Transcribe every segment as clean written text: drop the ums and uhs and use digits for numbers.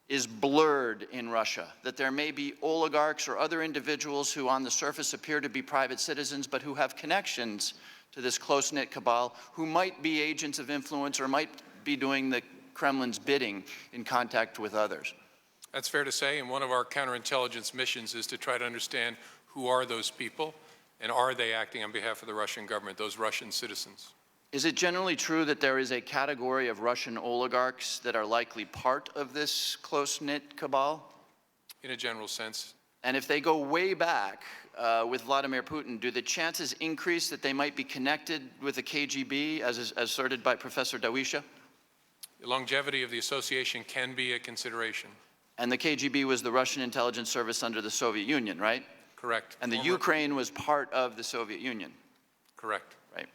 is blurred in Russia, that there may be oligarchs or other individuals who on the surface appear to be private citizens, but who have connections to this close-knit cabal, who might be agents of influence or might be doing the Kremlin's bidding in contact with others. That's fair to say, and one of our counterintelligence missions is to try to understand who are those people, and are they acting on behalf of the Russian government, those Russian citizens. Is it generally true that there is a category of Russian oligarchs that are likely part of this close-knit cabal? In a general sense. And if they go way back with Vladimir Putin, do the chances increase that they might be connected with the KGB, as asserted by Professor Dawisha? The longevity of the association can be a consideration. And the KGB was the Russian intelligence service under the Soviet Union, right? Correct. And the Ukraine was part of the Soviet Union? Correct. Right.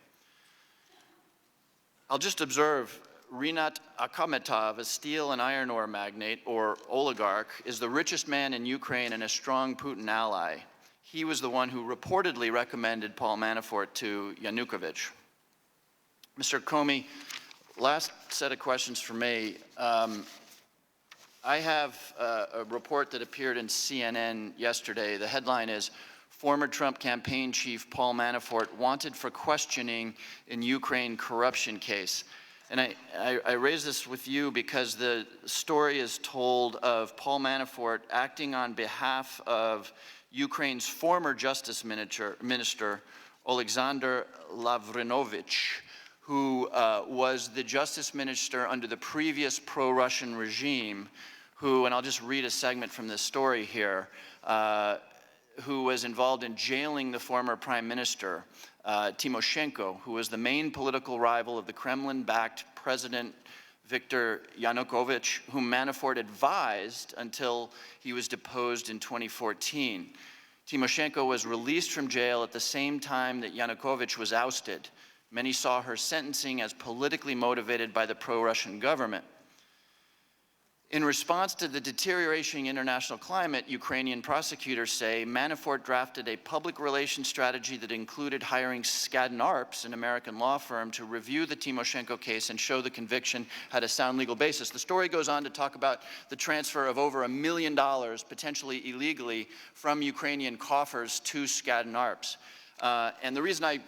I'll just observe, Rinat Akhmetov, a steel and iron ore magnate or oligarch, is the richest man in Ukraine and a strong Putin ally. He was the one who reportedly recommended Paul Manafort to Yanukovych. Mr. Comey, last set of questions for me. I have a report that appeared in CNN yesterday. The headline is, former Trump campaign chief Paul Manafort wanted for questioning in Ukraine corruption case. And I raise this with you because the story is told of Paul Manafort acting on behalf of Ukraine's former justice minister, Alexander Lavrinovich, who was the justice minister under the previous pro-Russian regime, who, and I'll just read a segment from this story here, who was involved in jailing the former prime minister, Tymoshenko, who was the main political rival of the Kremlin-backed President Viktor Yanukovych, whom Manafort advised until he was deposed in 2014. Tymoshenko was released from jail at the same time that Yanukovych was ousted. Many saw her sentencing as politically motivated by the pro-Russian government. In response to the deteriorating international climate, Ukrainian prosecutors say Manafort drafted a public relations strategy that included hiring Skadden Arps, an American law firm, to review the Tymoshenko case and show the conviction had a sound legal basis. The story goes on to talk about the transfer of over $1 million, potentially illegally, from Ukrainian coffers to Skadden Arps. And the reason I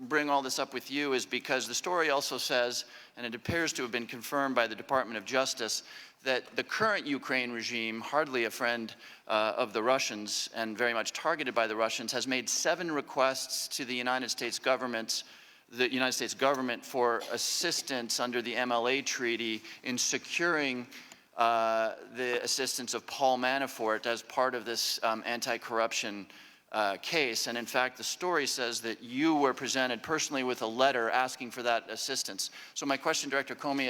bring all this up with you is because the story also says, and it appears to have been confirmed by the Department of Justice, that the current Ukraine regime, hardly a friend of the Russians and very much targeted by the Russians, has made 7 requests to the United States government for assistance under the MLA treaty in securing the assistance of Paul Manafort as part of this anti-corruption case. And in fact, the story says that you were presented personally with a letter asking for that assistance. So my question, Director Comey,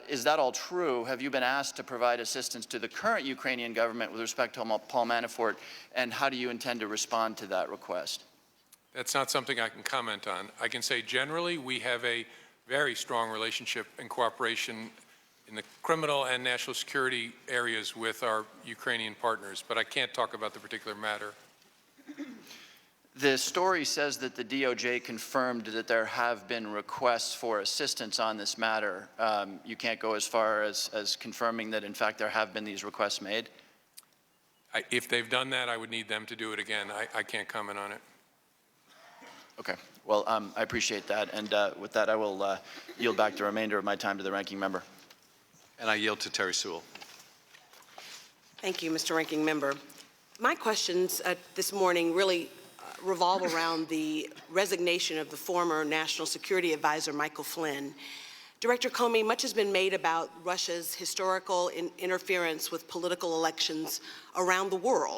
is that all true? Have you been asked to provide assistance to the current Ukrainian government with respect to Paul Manafort, and how do you intend to respond to that request? That's not something I can comment on. I can say generally we have a very strong relationship and cooperation in the criminal and national security areas with our Ukrainian partners, but I can't talk about the particular matter. The story says that the DOJ confirmed that there have been requests for assistance on this matter. You can't go as far as confirming that, in fact, there have been these requests made? If they've done that, I would need them to do it again. I can't comment on it. Okay. Well, I appreciate that. And with that, I will yield back the remainder of my time to the ranking member. And I yield to Terry Sewell. Thank you, Mr. Ranking Member. My questions this morning really revolve around the resignation of the former National Security Advisor, Michael Flynn. Director Comey, much has been made about Russia's historical interference with political elections around the world.